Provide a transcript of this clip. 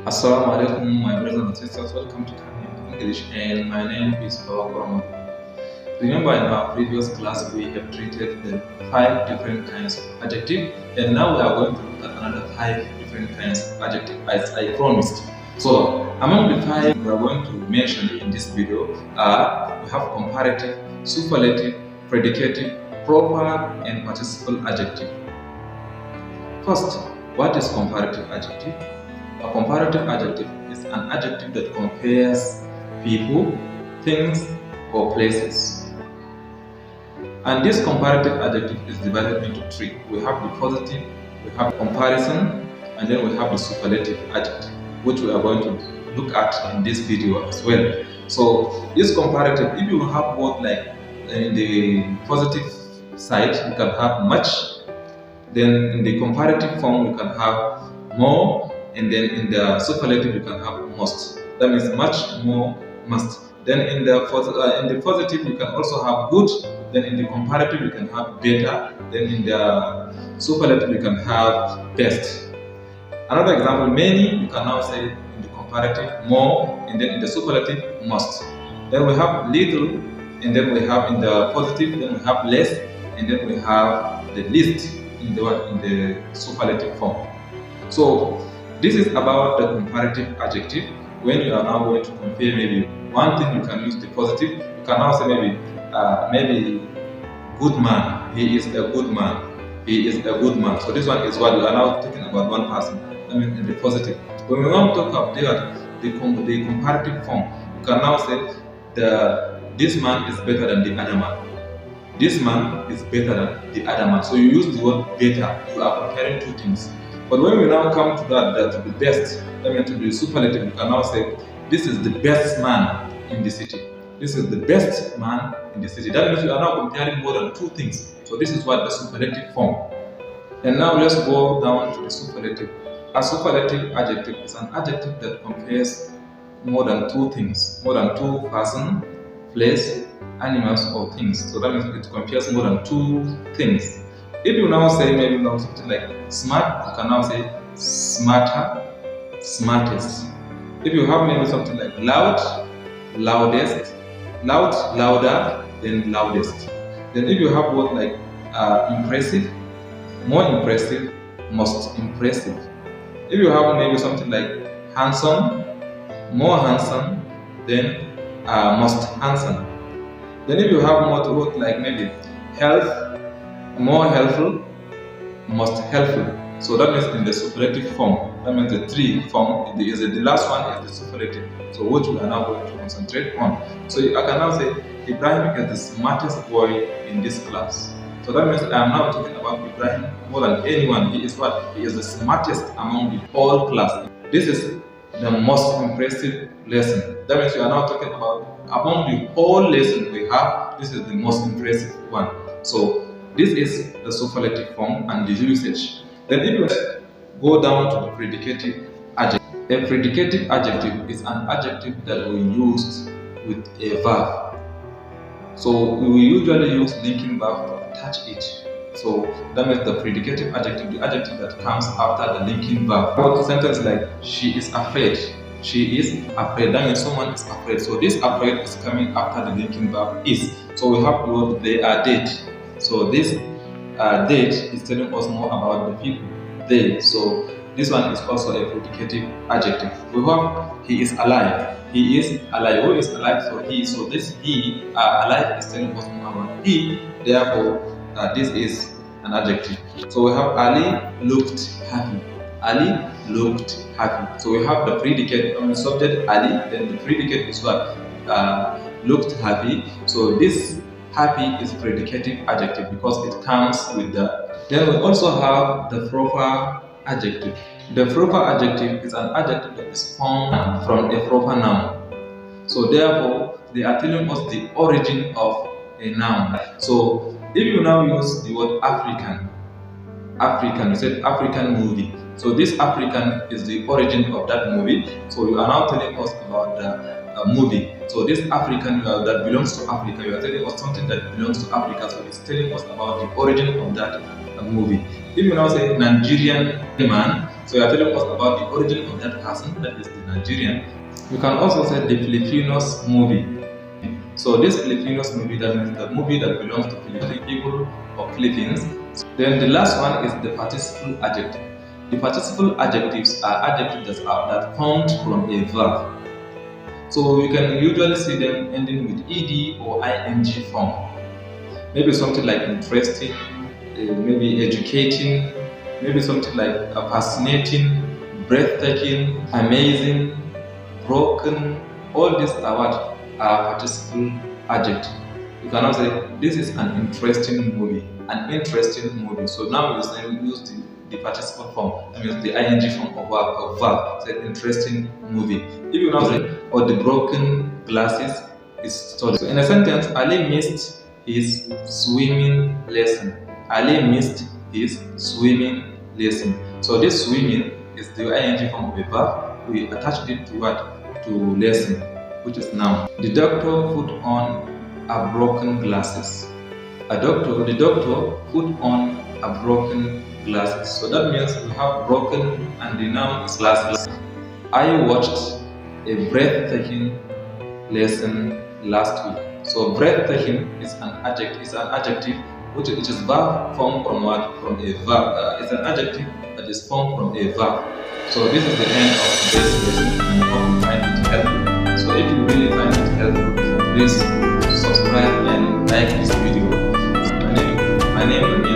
Assalamu alaikum, my brothers and sisters. Welcome to Khan English, and my name is Baba. Remember, in our previous class, we have treated the 5 different kinds of adjective, and now we are going to look at another 5 different kinds of adjective, as I promised. So, among the 5 we are going to mention in this video are we have comparative, superlative, predicative, proper, and participle adjective. First, what is comparative adjective? A comparative adjective is an adjective that compares people, things, or places. And this comparative adjective is divided into 3. We have the positive, we have comparison, and then we have the superlative adjective, which we are going to look at in this video as well. So this comparative, if you have both, like in the positive side, you can have much, then in the comparative form you can have more, and then in the superlative you can have most. That means much, more, must. Then in the positive you can also have good. Then in the comparative you can have better. Then in the superlative you can have best. Another example, many, you can now say in the comparative more, and then in the superlative most. Then we have little, and then we have in the positive, then we have less, and then we have the least in the superlative form. So this is about the comparative adjective. When you are now going to compare maybe one thing, you can use the positive. You can now say maybe good man. He is a good man. He is a good man. So this one is what we are now talking about one person. I mean in the positive. When we want to talk about the comparative form, you can now say this man is better than the other man. This man is better than the other man. So you use the word better. You are comparing two things. But when we now come to to the best, I mean to the superlative, you can now say this is the best man in the city. This is the best man in the city. That means you are now comparing more than two things. So this is what the superlative form. And now let's go down to the superlative. A superlative adjective is an adjective that compares more than two things, more than two person, place, animals, or things. So that means it compares more than two things. If you now say maybe now something like smart, you can now say smarter, smartest. If you have maybe something like loud, loudest, loud, louder, then loudest. Then if you have words like impressive, more impressive, most impressive. If you have maybe something like handsome, more handsome, then most handsome. Then if you have more words like maybe health, more helpful, most helpful. So that means in the superlative form. That means the 3 form. The last one is the superlative. So which we are now going to concentrate on. So I can now say Ibrahim is the smartest boy in this class. So that means I am now talking about Ibrahim more than anyone. He is what? He is the smartest among the whole class. This is the most impressive lesson. That means you are now talking about among the whole lesson we have. This is the most impressive one. So this is the superlative form and the usage. Then if you go down to the predicative adjective. A predicative adjective is an adjective that we use with a verb. So we will usually use linking verb to attach it. So that means the predicative adjective, the adjective that comes after the linking verb. For sentence like she is afraid. She is afraid. That means someone is afraid. So this afraid is coming after the linking verb is. So we have the word they are dead. So this date is telling us more about the people, they. So this one is also a predicative adjective. We have he is alive. He is alive. Who is alive? So he. So this he alive is telling us more about he. Therefore, this is an adjective. So we have Ali looked happy. Ali looked happy. So we have the predicate on the subject Ali. Then the predicate is what? Looked happy. So this happy is predicative adjective because it comes with the. Then we also have the proper adjective. The proper adjective is an adjective that is formed from a proper noun. So therefore, they are telling us the origin of a noun. So if you now use the word African, we said African movie. So this African is the origin of that movie. So you are now telling us about the movie. So this African that belongs to Africa, you are telling us something that belongs to Africa. So it's telling us about the origin of that movie. If you now say Nigerian man, So you are telling us about the origin of that person, that is the Nigerian. You can also say the Filipinos movie. So this Filipinos movie, that means the movie that belongs to Filipino people of Philippines. Then the last one is the participle adjective. The participle adjectives are adjectives that formed from a verb. So you can usually see them ending with ed or ing form. Maybe something like interesting, maybe educating, maybe something like fascinating, breathtaking, amazing, broken. All these are what are participle adjectives. You can also say this is an interesting movie. An interesting movie. So now you use the participle form. That means the ing form of verb. Say interesting movie. If you now say, or the broken glasses is stolen. So in a sentence, Ali missed his swimming lesson. Ali missed his swimming lesson. So this swimming is the ing form of a verb. We attached it to what? To lesson, which is noun. The doctor put on a broken glasses. The doctor put on a broken glasses. So that means we have broken and the noun is glasses. I watched a breathtaking lesson last week. So breathtaking is an adjective which is verb formed from what? From a verb. It's an adjective that is formed from a verb. So this is the end of today's lesson, and I hope you find it helpful. So if you really find it helpful, please subscribe and like this video. My name is